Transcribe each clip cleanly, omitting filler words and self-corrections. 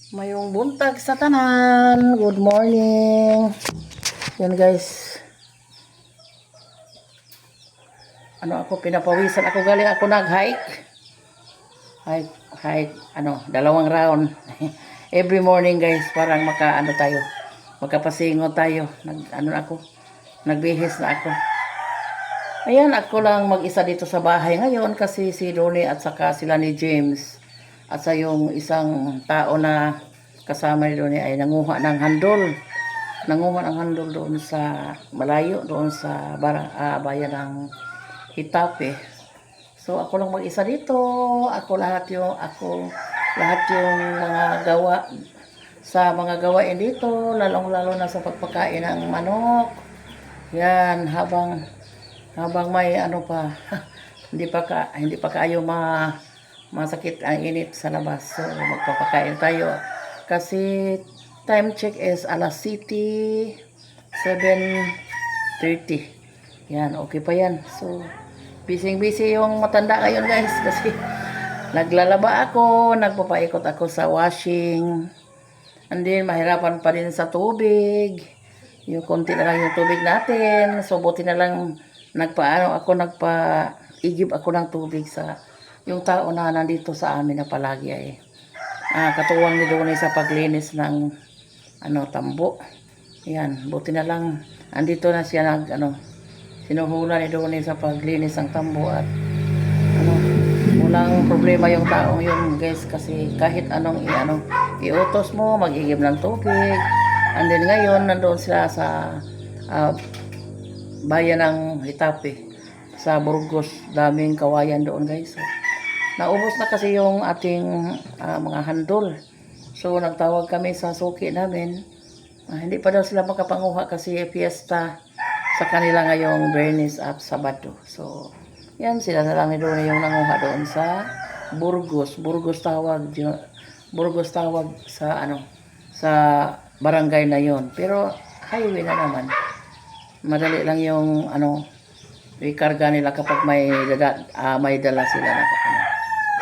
Mayong buntag sa tanan. Good morning. Yan guys. Pinapawisan ako, galing ako nag-hike. Hike, dalawang round. Every morning guys, parang magkapasingot tayo. Nagbihis na ako. Ayan, ako lang mag-isa dito sa bahay ngayon kasi si Ronnie at saka sila ni James at sa yung isang tao na kasama ni Ronnie ay nanguha ng handol. Nanguha ng handol doon sa malayo, doon sa bayan ng Hitape. So ako lang mag-isa dito. Ako lahat yung mga gawa sa mga gawain dito, lalong-lalo na sa pagpakain ng manok. Yan, habang may hindi pa kayo masakit ang init sa labas. So magpapakain tayo. Kasi time check is alas 7:30. Yan, okay pa yan. So busy yung matanda ngayon guys kasi naglalaba ako, nagpapaikot ako sa washing. And then mahirapan pa rin sa tubig. Yung konti na lang yung tubig natin. So buti na lang nagpa-igib ako ng tubig sa yung tao na nandito sa amin na palagi ay katuwang ni Donnie sa paglinis ng tambo. Yan, buti na lang andito na siya sinuhula ni Donnie sa paglinis ng tambo at walang problema yung taong yun guys kasi kahit anong iutos mo, mag-igib ng tubig. And then ngayon nandoon sila sa bayan ng Hitape sa Burgos, daming kawayan doon guys. So, naubos na kasi yung ating mga handol. So nagtawag kami sa suki namin. Hindi pa daw sila makapanguha kasi fiesta sa kanila ngayong Bernis at Sabado. So yan, sila na lang doon yung nanguha doon sa Burgos. Burgos tawag sa sa barangay na yon. Pero highway na naman. Madali lang yung ikarga nila kapag may dala sila na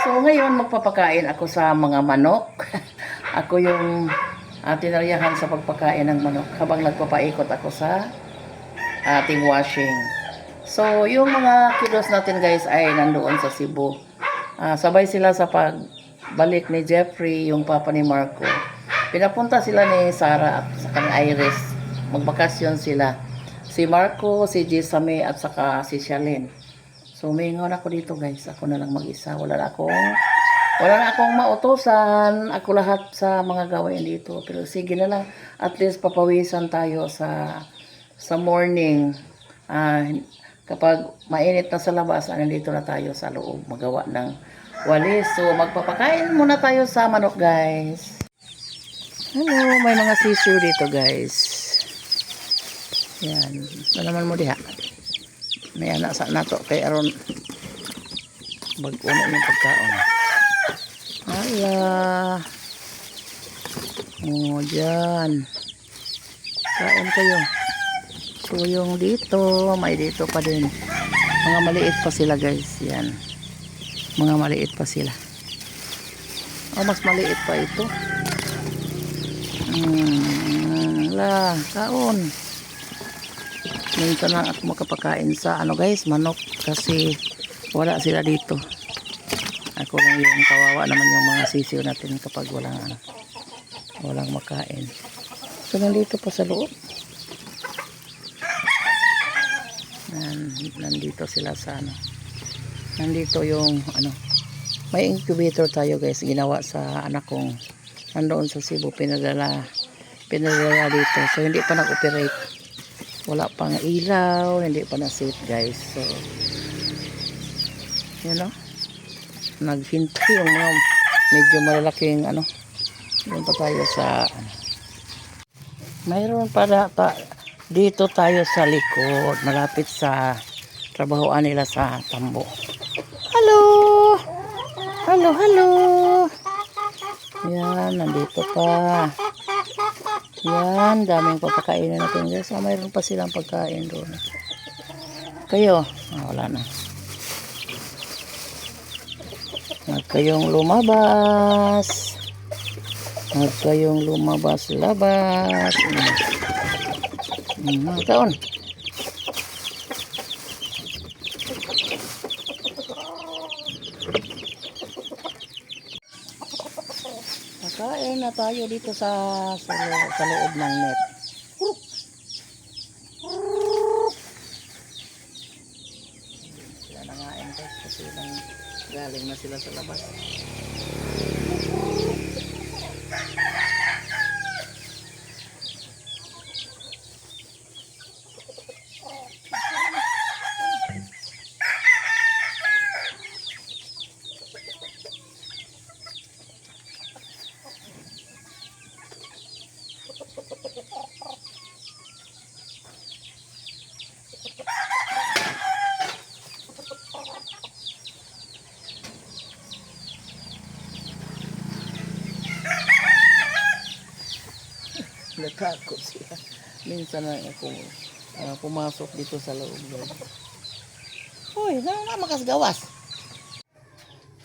So ngayon magpapakain ako sa mga manok. Ako yung tinaryahan sa pagpakain ng manok habang nagpapaikot ako sa ating washing. So yung mga kiddos natin guys ay nandoon sa Cebu. Sabay sila sa pagbalik ni Jeffrey, yung papa ni Marco. Pinapunta sila ni Sarah at saka ni Iris. Magbakasyon sila. Si Marco, si Jisame at saka si Shalene. So mingon ako dito guys. Ako na lang mag-isa. Wala na akong mautusan. Ako lahat sa mga gawain dito. Pero sige na lang. At least papawisan tayo sa morning. Kapag mainit na sa labas, nandito na tayo sa loob. Magawa ng walis. So magpapakain muna tayo sa manok guys. Hello, may mga sisiu dito guys. Yan. Nalaman mo diha. May anak sa nato kay aron bag-uno yung pagkaon. Hala. O, dyan. Kain kayo. So, yung dito, may dito pa din. Mga maliit pa sila guys. Yan. Mga maliit pa sila. Mas maliit pa ito. Hala, kaon. Minsan lang ako makapakain sa guys, manok kasi wala sila dito. Ako lang yung kawawa naman yung mga sisiw natin kapag walang makain. So nandito pa sa loob. Nandito sila sa nandito yung may incubator tayo guys, ginawa sa anak kong nandoon sa Cebu, pinadala dito. So hindi pa nag-operate. Wala pang ilaw, hindi pa na-set guys. So, naghinti yung mga medyo malalaking doon pa tayo sa mayroon dito tayo sa likod, malapit sa trabahoan nila sa tambo. Hello! Hello! Yan, nandito pa. Yan, daming papakainin natin guys. Mayroon pa silang pagkain doon. Kayo, wala na. Huwag kayong lumabas. Huwag kayong lumabas-labas. Mga kaon. Kakain na tayo dito sa loob ng net. Sila nangain guys kasi galing na sila sa labas. Natakot sila. Minsan na ako pumasok dito sa loob. Uy, na makasgawas.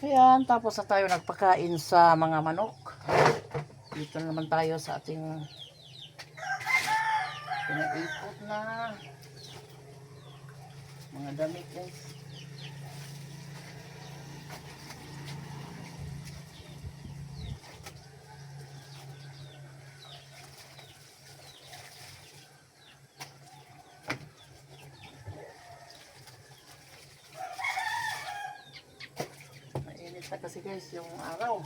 Ayan, tapos na tayo nagpakain sa mga manok. Dito naman tayo sa ating pinaikot na mga damit guys. Mainit na kasi guys yung araw.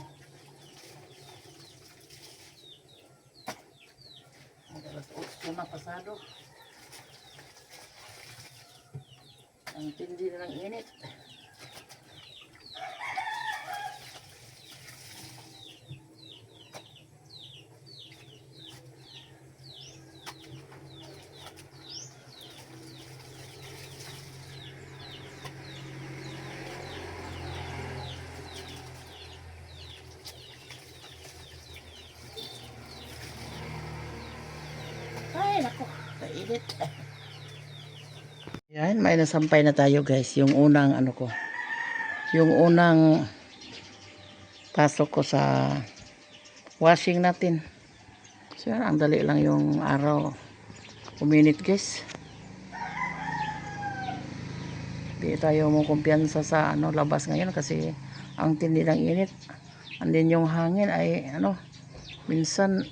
Alas 8 na pasado. Ang tindi na ng init. Ay, naku, kainit. Yan, may nasampay na tayo guys. Yung unang ano ko. Yung unang pasok ko sa washing natin. So yan, ang dali lang yung araw. Uminit guys. Di tayo mo kumpiyansa sa labas ngayon kasi ang tindi ng init. And then yung hangin ay minsan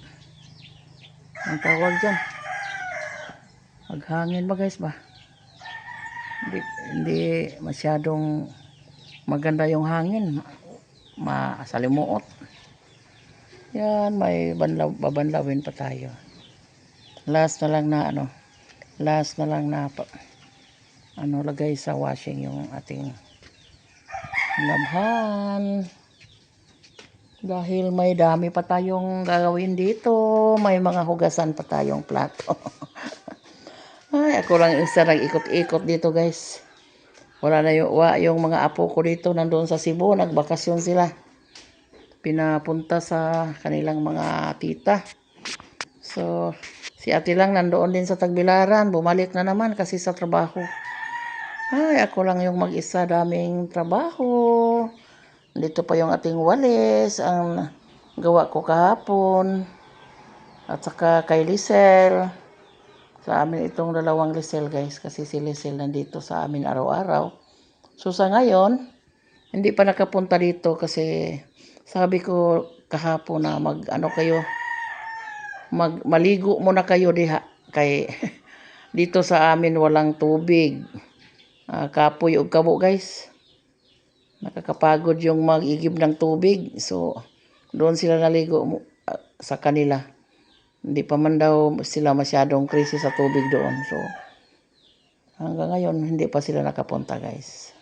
ang tawag dyan. Maghangin ba guys ba? Hindi masyadong maganda yung hangin. Masalimuot. Yan, may babanlawin pa tayo. Last na lang na lagay sa washing yung ating labhan. Dahil may dami pa tayong gagawin dito. May mga hugasan pa tayong plato. Ay, ako lang isa nag-ikot-ikot dito guys. Wala na yung mga apo ko dito. Nandoon sa Cebu. Nagbakasyon sila. Pinapunta sa kanilang mga tita. So, si ate lang nandoon din sa Tagbilaran. Bumalik na naman kasi sa trabaho. Ay, ako lang yung mag-isa. Daming trabaho. Dito pa yung ating walis, ang gawa ko kahapon. At saka kay Lisel. Sa amin itong dalawang Lisel guys. Kasi si Lisel nandito sa amin araw-araw. So sa ngayon, hindi pa nakapunta dito kasi sabi ko kahapon na maligo muna kayo diha. Kay dito sa amin walang tubig. Kapoy o kabo guys. Nakakapagod yung mag-igib ng tubig. So, doon sila naligo sa kanila. Hindi pa man daw sila masyadong crazy sa tubig doon. So, hanggang ngayon, hindi pa sila nakapunta guys.